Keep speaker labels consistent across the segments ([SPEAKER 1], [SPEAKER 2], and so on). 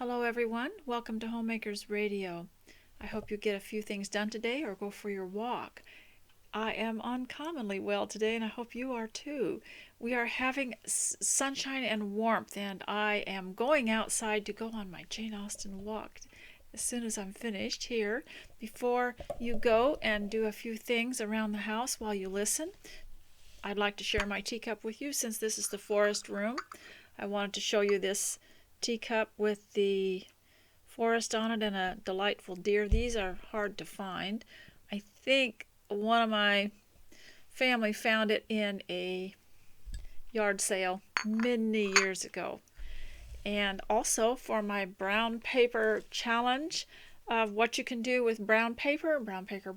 [SPEAKER 1] Hello everyone, welcome to Homemakers Radio. I hope you get a few things done today or go for your walk. I am uncommonly well today and I hope you are too. We are having sunshine and warmth and I am going outside to go on my Jane Austen walk as soon as I'm finished here. Before you go and do a few things around the house while you listen, I'd like to share my teacup with you since this is the forest room. I wanted to show you this teacup with the forest on it and a delightful deer. These are hard to find. I think one of my family found it in a yard sale many years ago. And also for my brown paper challenge of what you can do with brown paper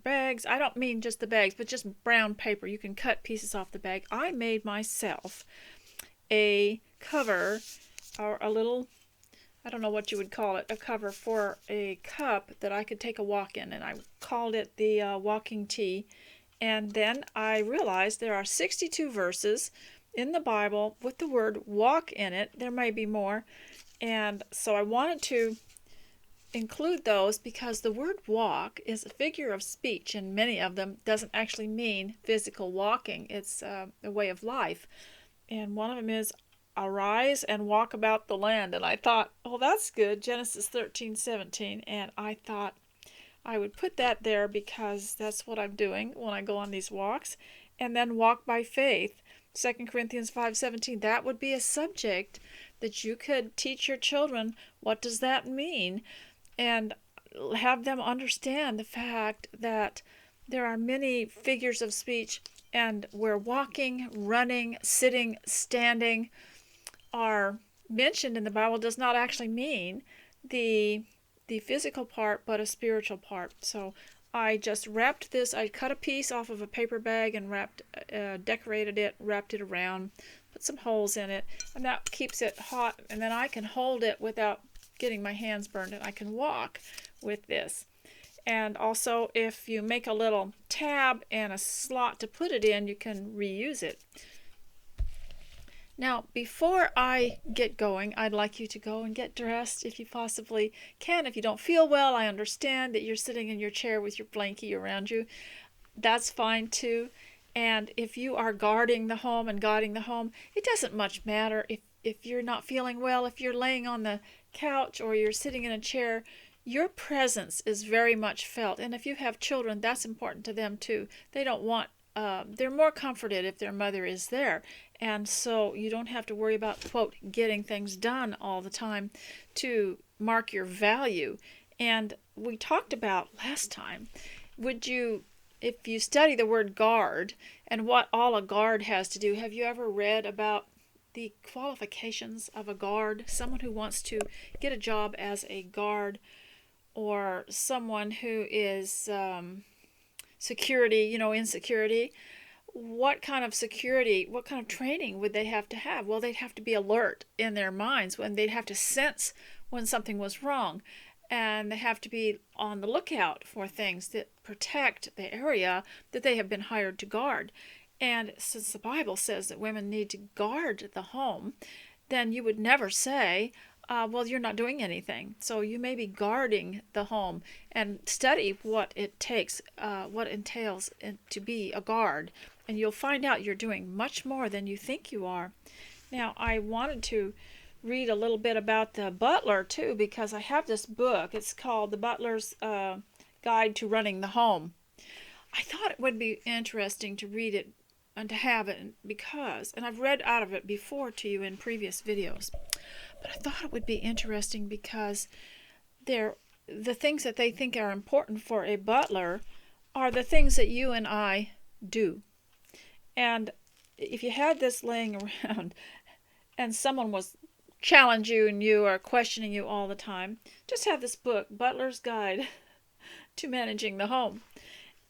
[SPEAKER 1] bags. I don't mean just the bags, but just brown paper. You can cut pieces off the bag. I made myself a cover or a little, I don't know what you would call it, a cover for a cup that I could take a walk in, and I called it the walking tea. And then I realized there are 62 verses in the Bible with the word walk in it. There may be more, and so I wanted to include those because the word walk is a figure of speech, and many of them doesn't actually mean physical walking. It's a way of life, and one of them is arise and walk about the land. And I thought, oh, that's good, Genesis 13:17. And I thought I would put that there because that's what I'm doing when I go on these walks. And then walk by faith, 2 Corinthians 5:17. That would be a subject that you could teach your children. What does that mean? And have them understand the fact that there are many figures of speech, and where walking, running, sitting, standing are mentioned in the Bible does not actually mean the physical part, but a spiritual part. So I just wrapped this. I cut a piece off of a paper bag and decorated it, wrapped it around, put some holes in it, and that keeps it hot. And then I can hold it without getting my hands burned, and I can walk with this. And also, if you make a little tab and a slot to put it in, you can reuse it. Now, before I get going, I'd like you to go and get dressed if you possibly can. If you don't feel well, I understand that you're sitting in your chair with your blankie around you. That's fine too. And if you are guarding the home and guiding the home, it doesn't much matter if you're not feeling well, if you're laying on the couch or you're sitting in a chair. Your presence is very much felt. And if you have children, that's important to them too. They don't want they're more comforted if their mother is there. And so you don't have to worry about, quote, getting things done all the time to mark your value. And we talked about last time, if you study the word guard and what all a guard has to do, have you ever read about the qualifications of a guard? Someone who wants to get a job as a guard, or someone who is security, in security. What kind of security, what kind of training would they have to have? Well, they'd have to be alert in their minds when they'd have to sense when something was wrong. And they have to be on the lookout for things that protect the area that they have been hired to guard. And since the Bible says that women need to guard the home, then you would never say, well, you're not doing anything. So you may be guarding the home, and study what it takes, what entails to be a guard. And you'll find out you're doing much more than you think you are. Now, I wanted to read a little bit about the Butler, too, because I have this book. It's called The Butler's Guide to Running the Home. I thought it would be interesting to read it and to have it and I've read out of it before to you in previous videos, but I thought it would be interesting because the things that they think are important for a butler are the things that you and I do. And if you had this laying around and someone was challenging you or questioning you all the time, just have this book, Butler's Guide to Managing the Home.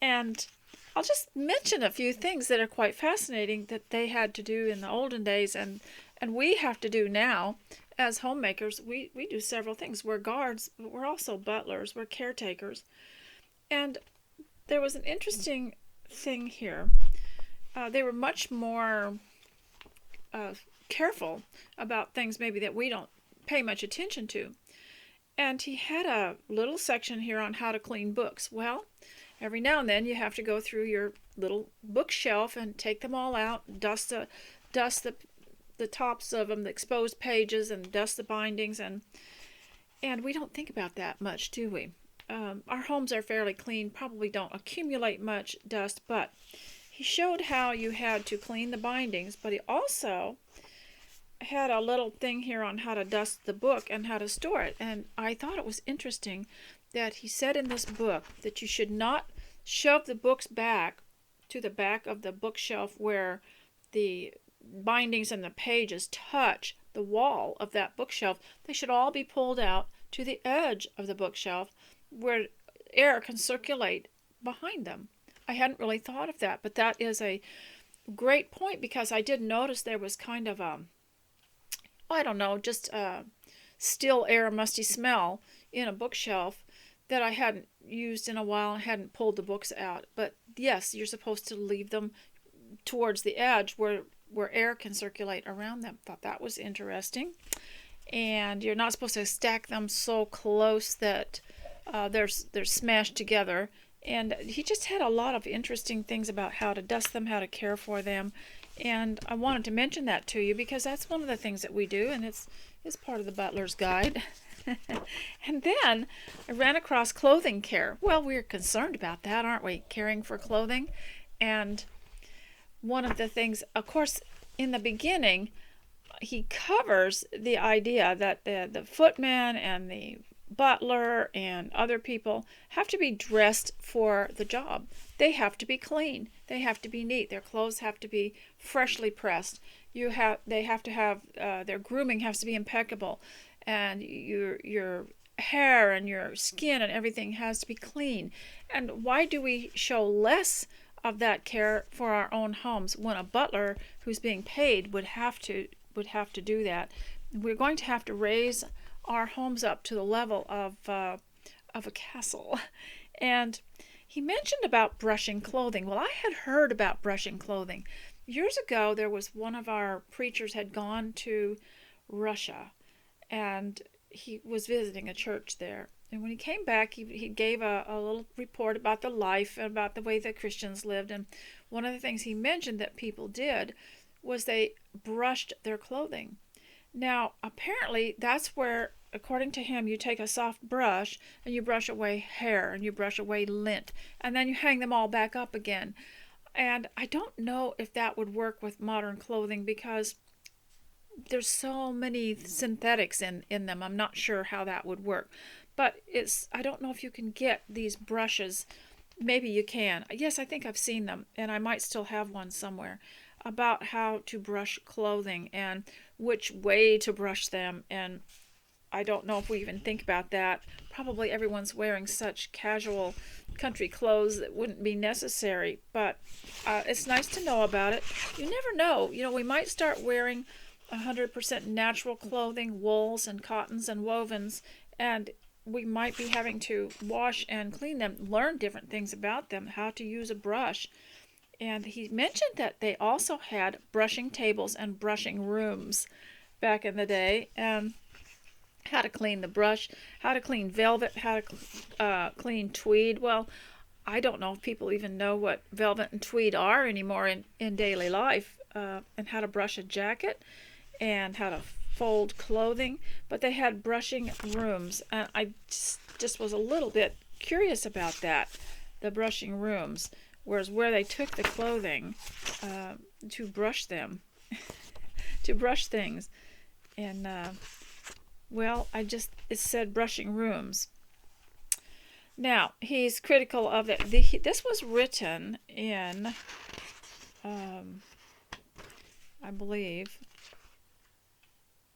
[SPEAKER 1] And I'll just mention a few things that are quite fascinating that they had to do in the olden days, and we have to do now as homemakers. We do several things. We're guards, but we're also butlers. We're caretakers. And there was an interesting thing here. They were much more careful about things maybe that we don't pay much attention to. And he had a little section here on how to clean books. Well, every now and then you have to go through your little bookshelf and take them all out, dust the tops of them, the exposed pages, and dust the bindings, and we don't think about that much, do we? Our homes are fairly clean, probably don't accumulate much dust, but he showed how you had to clean the bindings, but he also had a little thing here on how to dust the book and how to store it. And I thought it was interesting that he said in this book that you should not shove the books back to the back of the bookshelf where the bindings and the pages touch the wall of that bookshelf. They should all be pulled out to the edge of the bookshelf where air can circulate behind them. I hadn't really thought of that, but that is a great point, because I did notice there was kind of a, I don't know, just a still air, musty smell in a bookshelf that I hadn't used in a while and hadn't pulled the books out. But yes, you're supposed to leave them towards the edge where air can circulate around them. Thought that was interesting. And you're not supposed to stack them so close that they're smashed together. And he just had a lot of interesting things about how to dust them, how to care for them. And I wanted to mention that to you because that's one of the things that we do, and it's part of the Butler's Guide. And then I ran across clothing care. Well, we're concerned about that, aren't we? Caring for clothing. And one of the things, of course, in the beginning, he covers the idea that the footman and the butler and other people have to be dressed for the job. They have to be clean. They have to be neat. Their clothes have to be freshly pressed. They have to have their grooming has to be impeccable, and your hair and your skin and everything has to be clean. And why do we show less of that care for our own homes when a butler who's being paid would have to do that? We're going to have to raise our homes up to the level of a castle. And he mentioned about brushing clothing. Well, I had heard about brushing clothing. Years ago, there was one of our preachers had gone to Russia, and he was visiting a church there. And when he came back, he gave a little report about the life and about the way that Christians lived. And one of the things he mentioned that people did was they brushed their clothing. Now, apparently, that's where, according to him, you take a soft brush and you brush away hair and you brush away lint, and then you hang them all back up again. And I don't know if that would work with modern clothing because there's so many synthetics in them. I'm not sure how that would work. But I don't know if you can get these brushes. Maybe you can. Yes, I think I've seen them, and I might still have one somewhere, about how to brush clothing and which way to brush them. And I don't know if we even think about that. Probably everyone's wearing such casual country clothes that wouldn't be necessary, but it's nice to know about it. You never know. We might start wearing 100% natural clothing, wools and cottons and wovens, and we might be having to wash and clean them, learn different things about them, how to use a brush. And he mentioned that they also had brushing tables and brushing rooms back in the day, and how to clean the brush, how to clean velvet, how to clean tweed. Well, I don't know if people even know what velvet and tweed are anymore in daily life, and how to brush a jacket and how to fold clothing. But they had brushing rooms, and I just was a little bit curious about that, the brushing rooms, whereas where they took the clothing to brush them, to brush things. And well, it said brushing rooms. Now, he's critical of it. This was written in, I believe,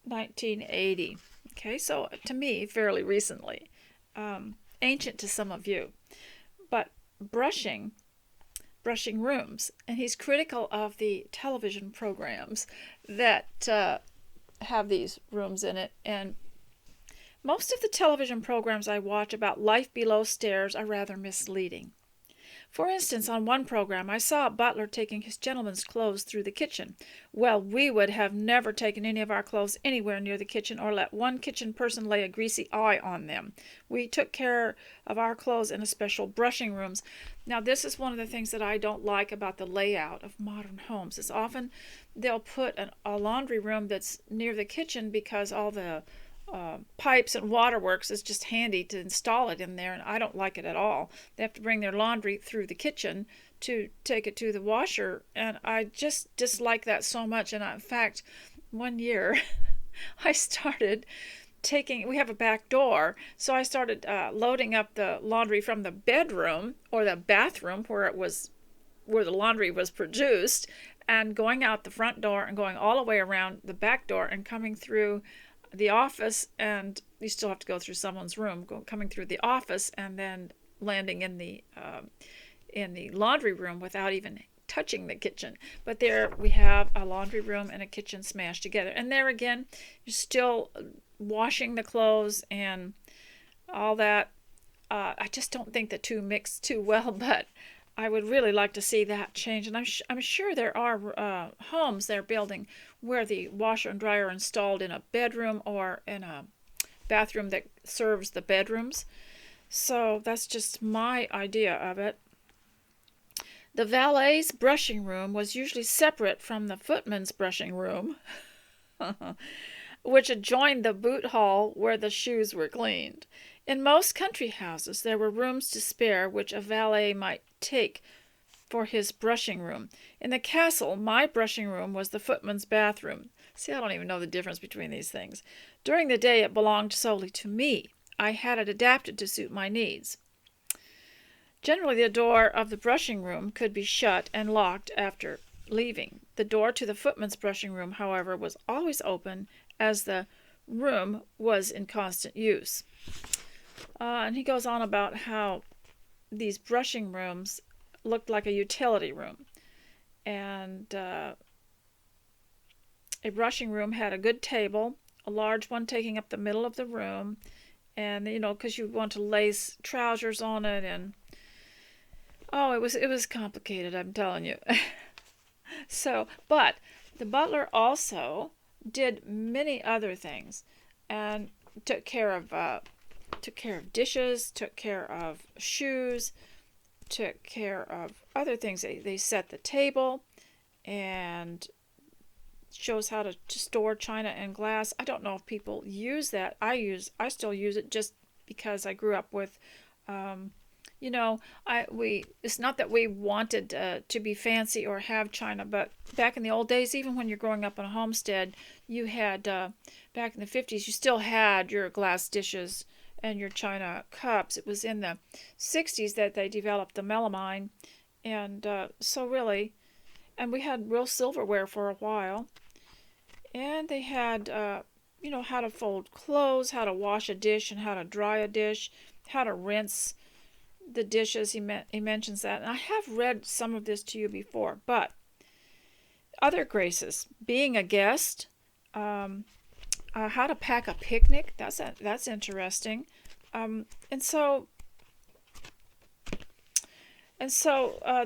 [SPEAKER 1] 1980. Okay, so to me, fairly recently. Ancient to some of you. But brushing rooms. And he's critical of the television programs that have these rooms in it. And most of the television programs I watch about life below stairs are rather misleading. For instance, on one program, I saw Butler taking his gentleman's clothes through the kitchen. Well, we would have never taken any of our clothes anywhere near the kitchen or let one kitchen person lay a greasy eye on them. We took care of our clothes in a special brushing rooms. Now, this is one of the things that I don't like about the layout of modern homes. Is often they'll put a laundry room that's near the kitchen because all the pipes and waterworks is just handy to install it in there, and I don't like it at all. They have to bring their laundry through the kitchen to take it to the washer, and I just dislike that so much. And in fact, one year I started we have a back door, so I started loading up the laundry from the bedroom or the bathroom where the laundry was produced, and going out the front door and going all the way around the back door and coming through the office, and you still have to go through someone's room, coming through the office and then landing in the laundry room without even touching the kitchen. But there we have a laundry room and a kitchen smashed together, and there again you're still washing the clothes and all that. I just don't think the two mix too well, but I would really like to see that change. And I'm sure there are homes they're building where the washer and dryer are installed in a bedroom or in a bathroom that serves the bedrooms. So that's just my idea of it. The valet's brushing room was usually separate from the footman's brushing room, which adjoined the boot hall where the shoes were cleaned. In most country houses, there were rooms to spare which a valet might take for his brushing room. In the castle, my brushing room was the footman's bathroom. See, I don't even know the difference between these things. During the day, it belonged solely to me. I had it adapted to suit my needs. Generally, the door of the brushing room could be shut and locked after leaving. The door to the footman's brushing room, however, was always open, as the room was in constant use. And he goes on about how these brushing rooms looked like a utility room. And a brushing room had a good table, a large one taking up the middle of the room, and because you want to lace trousers on it, and it was complicated, I'm telling you. But the butler also did many other things, and took care of dishes, took care of shoes, took care of other things. They set the table, and shows how to store china and glass. I don't know if people use that. I still use it just because I grew up with it's not that we wanted to be fancy or have china, but back in the old days, even when you're growing up in a homestead, you had back in the 50s, you still had your glass dishes and your china cups. It was in the 60s that they developed the melamine, and and we had real silverware for a while, and they had how to fold clothes, how to wash a dish and how to dry a dish, how to rinse the dishes. He mentions that, and I have read some of this to you before. But other graces, being a guest, how to pack a picnic. That's interesting.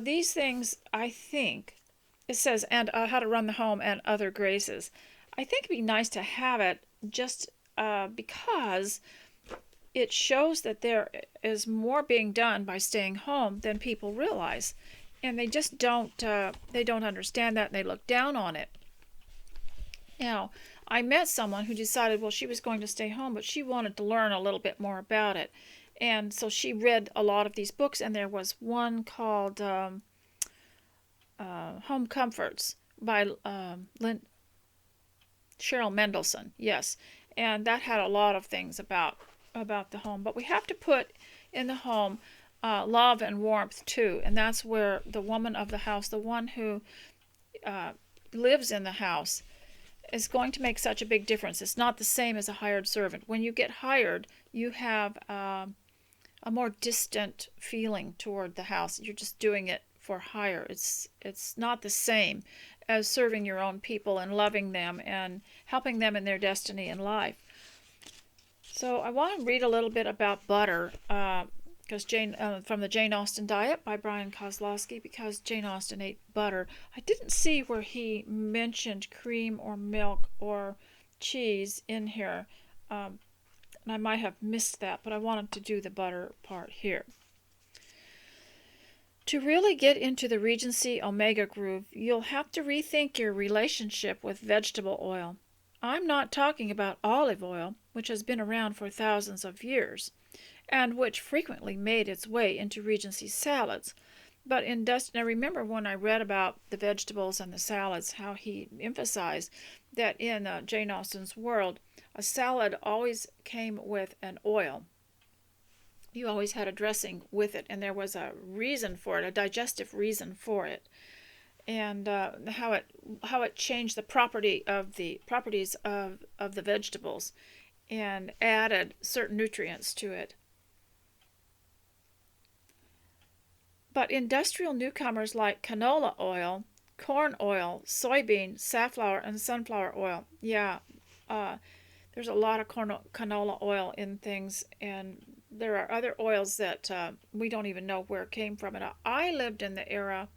[SPEAKER 1] These things, I think it says, and how to run the home and other graces. I think it'd be nice to have it just because it shows that there is more being done by staying home than people realize, and they just don't understand that, and they look down on it. Now, I met someone who decided, well, she was going to stay home, but she wanted to learn a little bit more about it, and so she read a lot of these books, and there was one called Home Comforts by Cheryl Mendelson, yes, and that had a lot of things about the home. But we have to put in the home love and warmth too, and that's where the woman of the house, the one who lives in the house, is going to make such a big difference. It's not the same as a hired servant. When you get hired, you have a more distant feeling toward the house. You're just doing it for hire. It's not the same as serving your own people and loving them and helping them in their destiny in life. So I want to read a little bit about Butler. because from the Jane Austen Diet by Brian Kozlowski, because Jane Austen ate butter. I didn't see where he mentioned cream or milk or cheese in here, and I might have missed that, but I wanted to do the butter part here. To really get into the Regency Omega groove, you'll have to rethink your relationship with vegetable oil. I'm not talking about olive oil, which has been around for thousands of years, and which frequently made its way into Regency salads. But now remember when I read about the vegetables and the salads, how he emphasized that in Jane Austen's world, a salad always came with an oil. You always had a dressing with it, and there was a reason for it, a digestive reason for it, and how it changed the properties of the vegetables, and added certain nutrients to it. But industrial newcomers like canola oil, corn oil, soybean, safflower, and sunflower oil. Yeah, there's a lot of canola oil in things, and there are other oils that we don't even know where it came from. And I lived in the era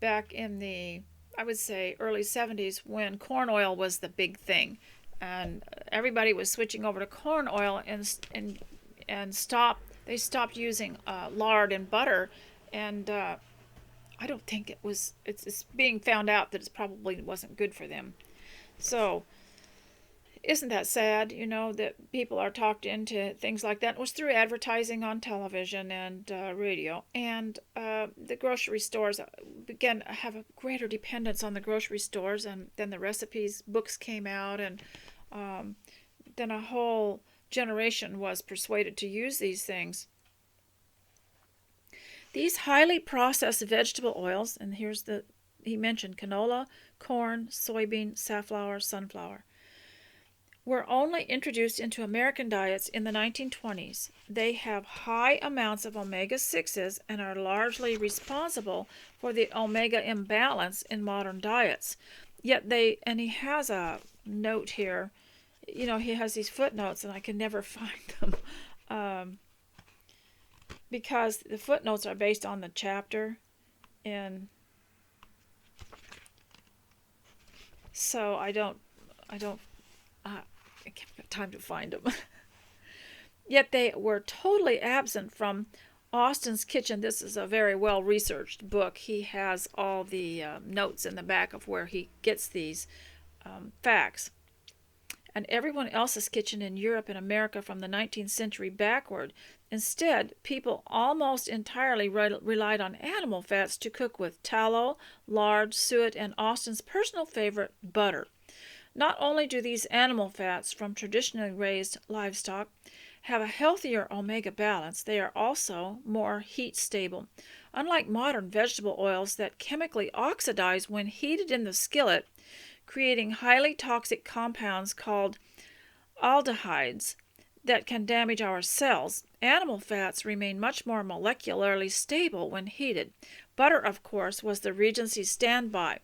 [SPEAKER 1] back in the, I would say, early 70s when corn oil was the big thing. And everybody was switching over to corn oil and they stopped using lard and butter. And I don't think it's being found out that it probably wasn't good for them. So isn't that sad, that people are talked into things like that? It was through advertising on television and radio. And the grocery stores began to have a greater dependence on the grocery stores. And then the recipes books came out. And then a whole generation was persuaded to use these things. These highly processed vegetable oils, and he mentioned canola, corn, soybean, safflower, sunflower, were only introduced into American diets in the 1920s. They have high amounts of omega-6s and are largely responsible for the omega imbalance in modern diets. Yet and he has a note here, he has these footnotes and I can never find them because the footnotes are based on the chapter, and so I can't have time to find them. Yet they were totally absent from Austen's Kitchen. This is a very well-researched book. He has all the notes in the back of where he gets these facts. And everyone else's kitchen in Europe and America from the 19th century backward. Instead, people almost entirely relied on animal fats to cook with: tallow, lard, suet, and Austen's personal favorite, butter. Not only do these animal fats from traditionally raised livestock have a healthier omega balance, they are also more heat stable. Unlike modern vegetable oils that chemically oxidize when heated in the skillet, creating highly toxic compounds called aldehydes that can damage our cells, animal fats remain much more molecularly stable when heated. Butter, of course, was the Regency's standby.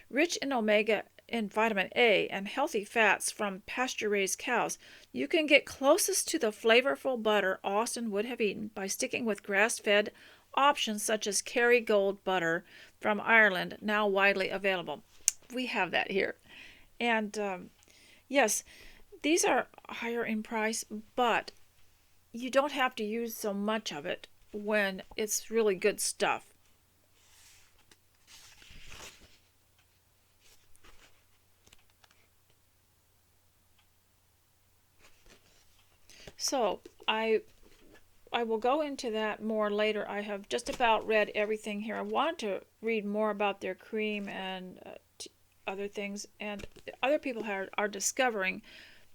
[SPEAKER 1] Rich in omega and vitamin A and healthy fats from pasture-raised cows, you can get closest to the flavorful butter Austen would have eaten by sticking with grass-fed options such as Kerrygold butter from Ireland, now widely available. We have that here. And yes, these are higher in price, but you don't have to use so much of it when it's really good stuff. So I will go into that more later. I have just about read everything here. I wanted to read more about their cream and other things, and other people are discovering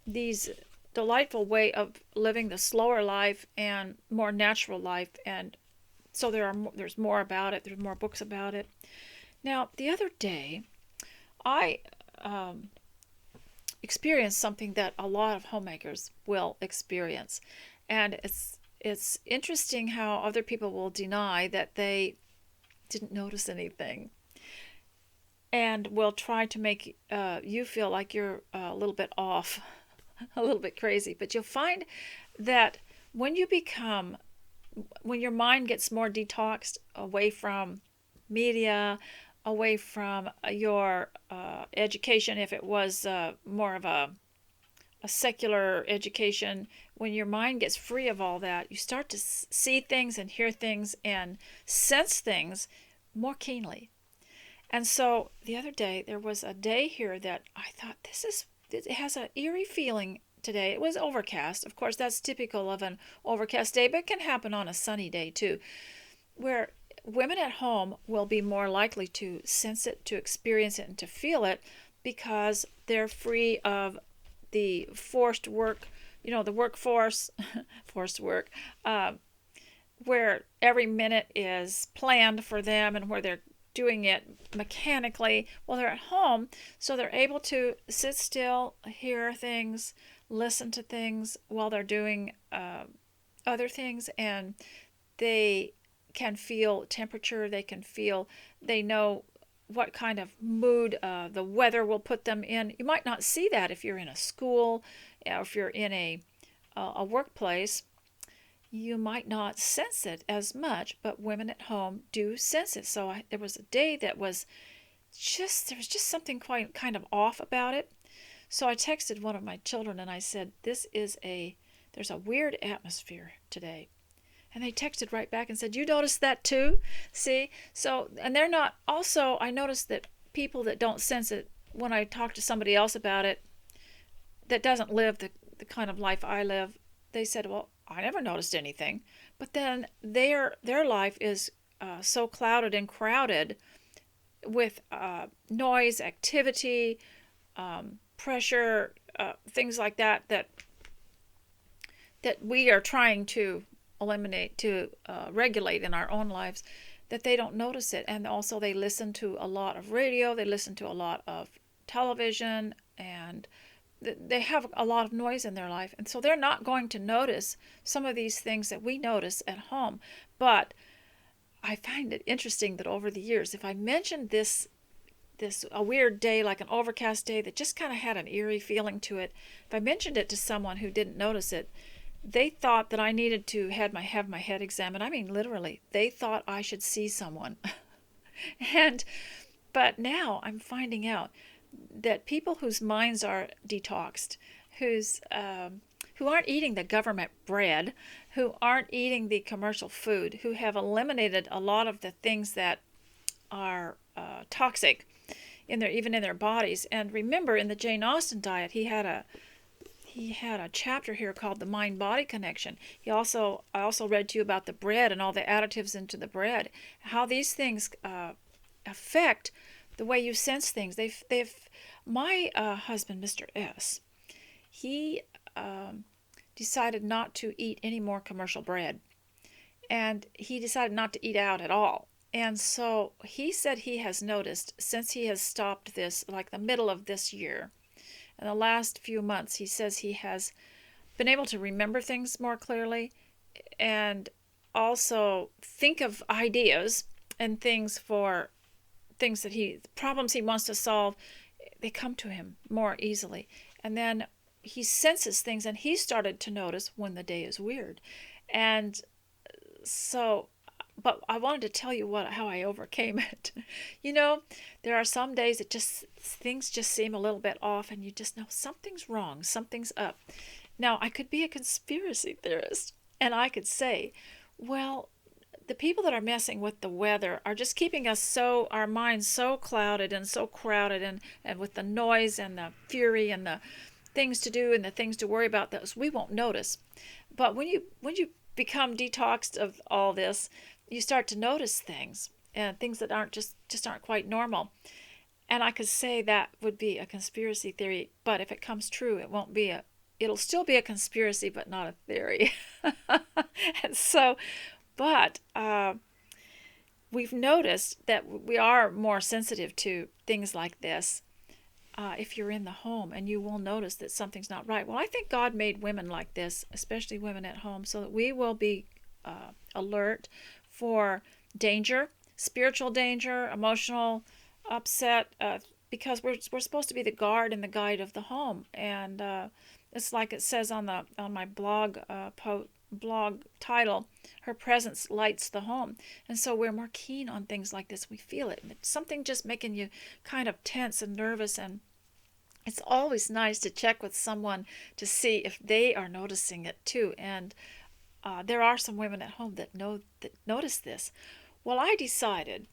[SPEAKER 1] these delightful way of living the slower life and more natural life, and so there's more about it. There's more books about it. Now, the other day, I experienced something that a lot of homemakers will experience, and it's interesting how other people will deny that they didn't notice anything, and will try to make you feel like you're a little bit off, a little bit crazy. But you'll find that when you become when your mind gets more detoxed away from media, away from your education, if it was more of a secular education, when your mind gets free of all that, you start to see things and hear things and sense things more keenly. And so the other day, there was a day here that I thought, it has an eerie feeling today. It was overcast. Of course, that's typical of an overcast day, but it can happen on a sunny day too, where women at home will be more likely to sense it, to experience it, and to feel it because they're free of the forced work, the workforce, forced work, where every minute is planned for them and where they're doing it mechanically. Well, they're at home, so they're able to sit still, hear things, listen to things while they're doing other things, and they can feel temperature, they know what kind of mood the weather will put them in. You might not see that if you're in a school or if you're in a workplace. You might not sense it as much, but women at home do sense it. So there was a day that was there was just something quite kind of off about it. So I texted one of my children and I said, there's a weird atmosphere today. And they texted right back and said, you noticed that too? See? So, and they're not, also, I noticed that people that don't sense it, when I talk to somebody else about it, that doesn't live the kind of life I live, they said, well, I never noticed anything. But then their life is so clouded and crowded with noise, activity, pressure, things like that we are trying to eliminate, to regulate in our own lives, that they don't notice it. And also they listen to a lot of radio, they listen to a lot of television, and they have a lot of noise in their life. And so they're not going to notice some of these things that we notice at home. But I find it interesting that over the years, if I mentioned this a weird day, like an overcast day that just kind of had an eerie feeling to it, if I mentioned it to someone who didn't notice it, they thought that I needed to have my head examined. I mean, literally, they thought I should see someone. But now I'm finding out that people whose minds are detoxed, who aren't eating the government bread, who aren't eating the commercial food, who have eliminated a lot of the things that are toxic even in their bodies. And remember, in the Jane Austen diet, he had a chapter here called the mind-body connection. I also read to you about the bread and all the additives into the bread, how these things affect the way you sense things. My husband, Mr. S, he decided not to eat any more commercial bread, and he decided not to eat out at all. And so he said he has noticed, since he has stopped this, like the middle of this year, in the last few months, he says he has been able to remember things more clearly and also think of ideas and problems he wants to solve. They come to him more easily. And then he senses things, and he started to notice when the day is weird. And so, but I wanted to tell you how I overcame it. There are some days that things just seem a little bit off, and you just know something's wrong, something's up. Now, I could be a conspiracy theorist, and I could say, well, the people that are messing with the weather are just keeping our minds so clouded and so crowded, and with the noise and the fury and the things to do and the things to worry about, those we won't notice. But when you become detoxed of all this, you start to notice things, and things that aren't just aren't quite normal. And I could say that would be a conspiracy theory, but if it comes true, it'll still be a conspiracy, but not a theory. And so, but we've noticed that we are more sensitive to things like this if you're in the home, and you will notice that something's not right. Well, I think God made women like this, especially women at home, so that we will be alert for danger, spiritual danger, emotional upset, because we're supposed to be the guard and the guide of the home. And it's like it says on my blog title, her presence lights the home. And so we're more keen on things like this. We feel it. And it's something just making you kind of tense and nervous, and it's always nice to check with someone to see if they are noticing it too. And there are some women at home that notice this. Well, I decided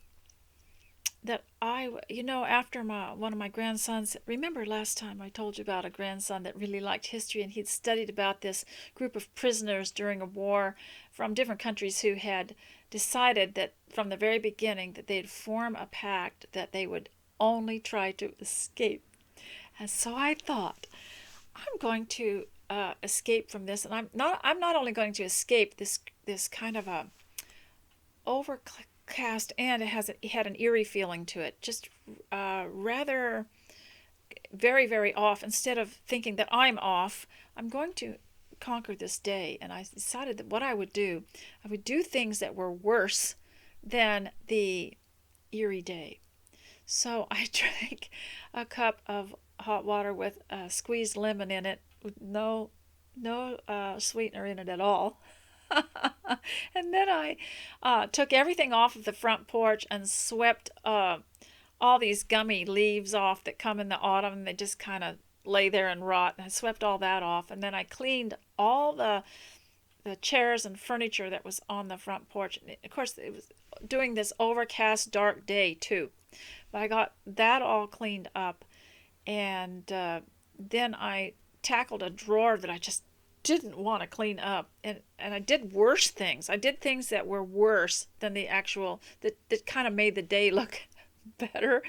[SPEAKER 1] that after one of my grandsons, remember last time I told you about a grandson that really liked history, and he'd studied about this group of prisoners during a war from different countries who had decided that from the very beginning that they'd form a pact that they would only try to escape. And so I thought, I'm going to escape from this, and I'm not only going to escape this kind of a overcast, and it had an eerie feeling to it, just rather very, very off. Instead of thinking that I'm off, I'm going to conquer this day. And I decided that what I would do things that were worse than the eerie day. So I drank a cup of hot water with squeezed lemon in it, with no sweetener in it at all. And then I took everything off of the front porch and swept all these gummy leaves off that come in the autumn, and they just kind of lay there and rot. And I swept all that off, and then I cleaned all the chairs and furniture that was on the front porch. And of course, it was doing this overcast, dark day too. But I got that all cleaned up, and then I tackled a drawer that I just didn't want to clean up, and I did worse things. I did things that were worse than the actual, that kind of made the day look better.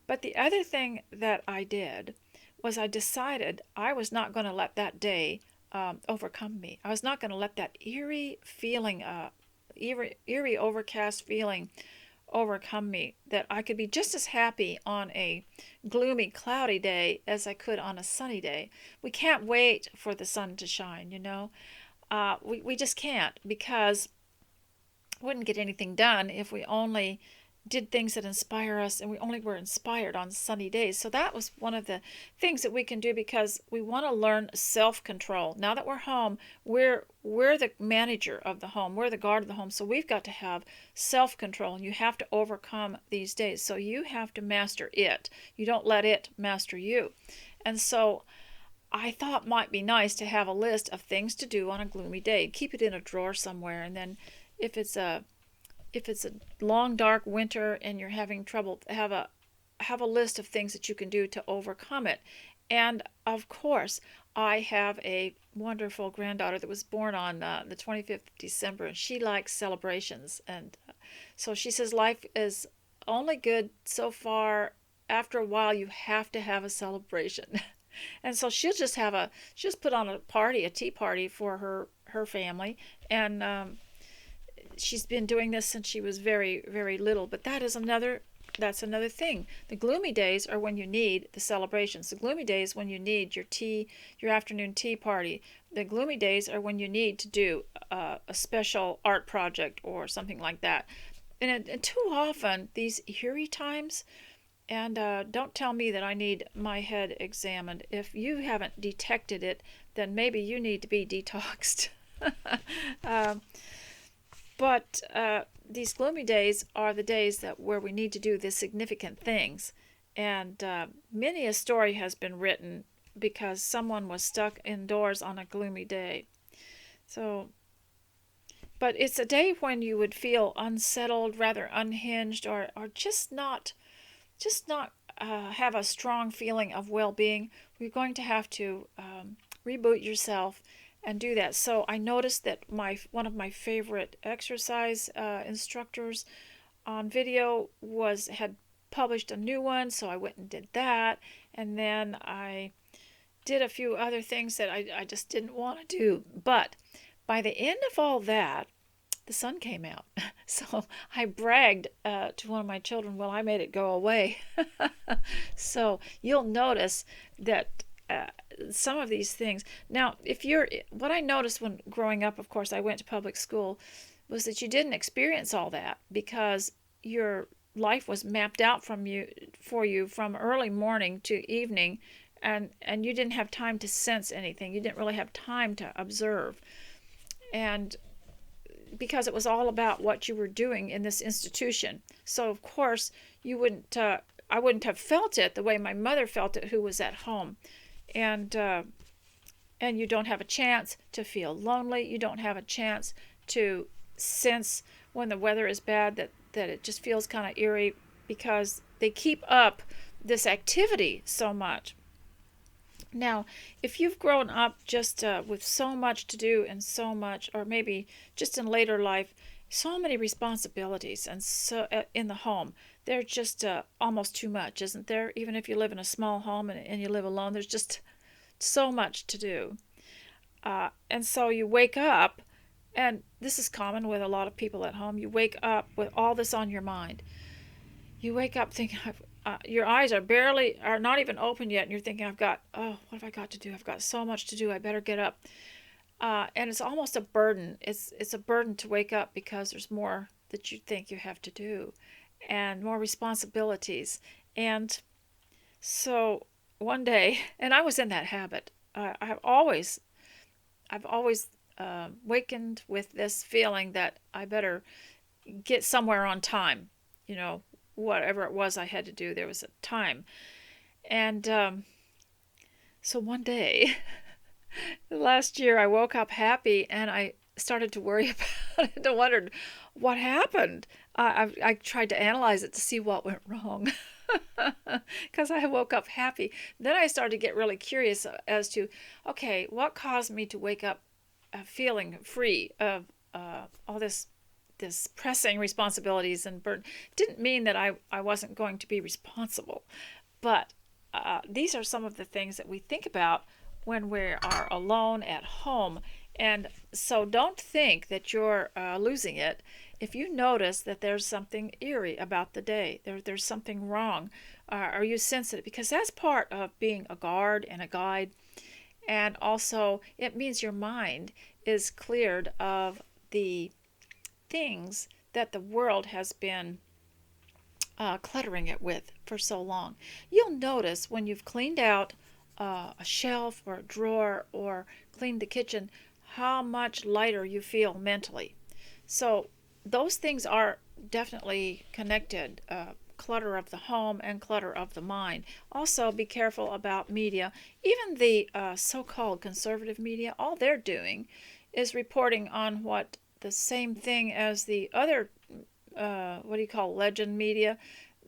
[SPEAKER 1] But the other thing that I did was I decided I was not going to let that day overcome me. I was not going to let that eerie feeling, eerie overcast feeling overcome me, that I could be just as happy on a gloomy, cloudy day as I could on a sunny day. We can't wait for the sun to shine, we just can't, because we wouldn't get anything done if we only did things that inspire us, and we only were inspired on sunny days. So that was one of the things that we can do, because we want to learn self-control. Now that we're home, we're the manager of the home. We're the guard of the home. So we've got to have self-control, and you have to overcome these days. So you have to master it. You don't let it master you. And so I thought it might be nice to have a list of things to do on a gloomy day. Keep it in a drawer somewhere, and then if it's a long, dark winter and you're having trouble, have a list of things that you can do to overcome it. And of course, I have a wonderful granddaughter that was born on the 25th of December, and she likes celebrations. And so she says life is only good so far. After a while, you have to have a celebration. And so she'll just put on a tea party for her family, and she's been doing this since she was very, very little. But that's another thing. The gloomy days are when you need the celebrations. The gloomy days when you need your afternoon tea party. The gloomy days are when you need to do a special art project or something like that. And too often, these eerie times, and don't tell me that I need my head examined. If you haven't detected it, then maybe you need to be detoxed. But these gloomy days are the days where we need to do the significant things. And many a story has been written because someone was stuck indoors on a gloomy day. But it's a day when you would feel unsettled, rather unhinged, or just not have a strong feeling of well-being. We're going to have to reboot yourself and do that. So I noticed that one of my favorite exercise instructors on video had published a new one, so I went and did that. And then I did a few other things that I just didn't want to do. But by the end of all that, the sun came out. So I bragged to one of my children, well, I made it go away. So you'll notice that some of these things. Now, what I noticed when growing up, of course, I went to public school, was that you didn't experience all that because your life was mapped out for you from early morning to evening, and you didn't have time to sense anything. You didn't really have time to observe. And because it was all about what you were doing in this institution. So of course I wouldn't have felt it the way my mother felt it, who was at home. And and you don't have a chance to feel lonely. You don't have a chance to sense when the weather is bad, that it just feels kind of eerie, because they keep up this activity so much. Now, if you've grown up just with so much to do and so much, or maybe just in later life, so many responsibilities, and so in the home, they're just almost too much, isn't there? Even if you live in a small home and you live alone, there's just so much to do. And so you wake up, and this is common with a lot of people at home. You wake up with all this on your mind. You wake up thinking, your eyes are not even open yet, and you're thinking, what have I got to do? I've got so much to do. I better get up. And it's almost a burden. It's a burden to wake up, because there's more that you think you have to do, and more responsibilities. And so one day, and I was in that habit. I've always wakened with this feeling that I better get somewhere on time. You know, whatever it was I had to do, there was a time. And so one day, last year, I woke up happy, and I started to worry about it and wondered what happened. I tried to analyze it to see what went wrong, because I woke up happy. Then I started to get really curious as to, okay, what caused me to wake up feeling free of all this pressing responsibilities and burden. Didn't mean that I wasn't going to be responsible, but these are some of the things that we think about when we are alone at home. And so don't think that you're losing it if you notice that there's something eerie about the day. There's something wrong. Are you sensitive? Because that's part of being a guard and a guide. And also, it means your mind is cleared of the things that the world has been cluttering it with for so long. You'll notice when you've cleaned out a shelf or a drawer, or cleaned the kitchen, how much lighter you feel mentally. So those things are definitely connected. Clutter of the home and clutter of the mind. Also, be careful about media. Even the so-called conservative media, all they're doing is reporting on what the same thing as the other, legend media.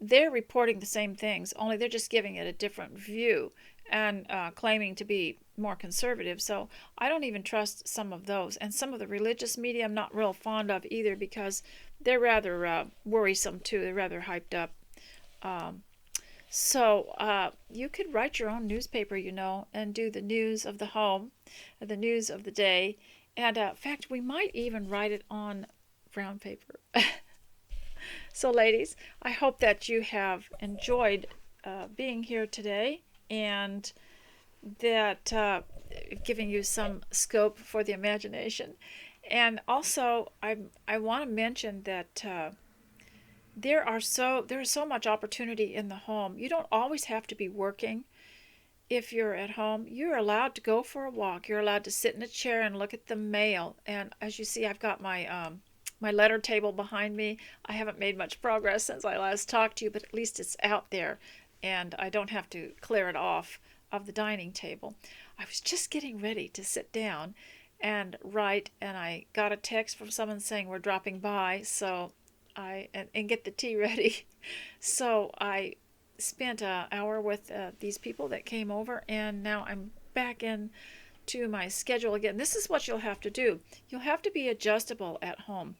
[SPEAKER 1] They're reporting the same things, only they're just giving it a different view, and claiming to be more conservative. So I don't even trust some of those. And some of the religious media I'm not real fond of either, because they're rather worrisome too. They're rather hyped up. So you could write your own newspaper, and do the news of the home, the news of the day. And in fact, we might even write it on brown paper. So ladies, I hope that you have enjoyed being here today, and that giving you some scope for the imagination. And also, I want to mention that there is so much opportunity in the home. You don't always have to be working. If you're at home, you're allowed to go for a walk. You're allowed to sit in a chair and look at the mail. And as you see, I've got my my letter table behind me. I haven't made much progress since I last talked to you, but at least it's out there, and I don't have to clear it off of the dining table. I was just getting ready to sit down and write, and I got a text from someone saying we're dropping by, so and get the tea ready. So I spent an hour with these people that came over, and now I'm back in to my schedule again. This is what you'll have to do. You'll have to be adjustable at home,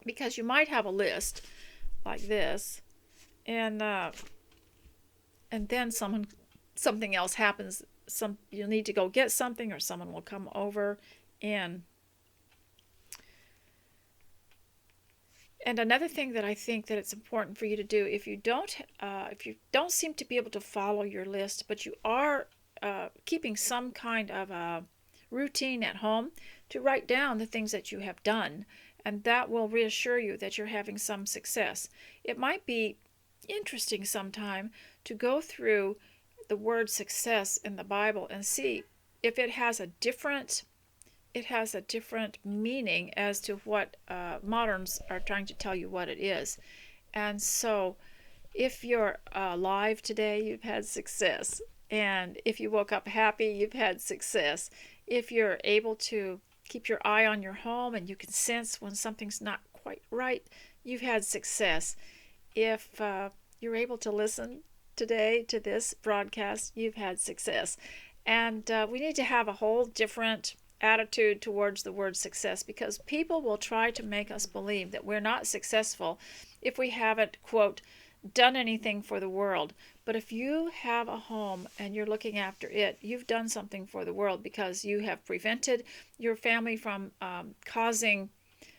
[SPEAKER 1] because you might have a list like this, and then something else happens. You'll need to go get something, or someone will come over, and another thing that I think that it's important for you to do, if you don't seem to be able to follow your list, but you are keeping some kind of a routine at home, to write down the things that you have done, and that will reassure you that you're having some success. It might be interesting sometime to go through the word success in the Bible and see if it has a different meaning as to what moderns are trying to tell you what it is. And so if you're alive today, you've had success. And if you woke up happy, you've had success. If you're able to keep your eye on your home and you can sense when something's not quite right, you've had success. If you're able to listen today to this broadcast, you've had success. And we need to have a whole different attitude towards the word success, because people will try to make us believe that we're not successful if we haven't, quote, done anything for the world. But if you have a home and you're looking after it, you've done something for the world, because you have prevented your family from causing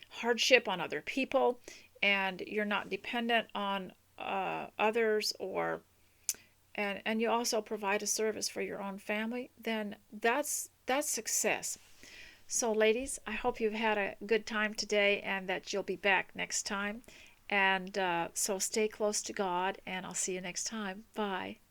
[SPEAKER 1] hardship on other people, and you're not dependent on others, or and you also provide a service for your own family, then that's success. So ladies, I hope you've had a good time today and that you'll be back next time. And so stay close to God, and I'll see you next time. Bye.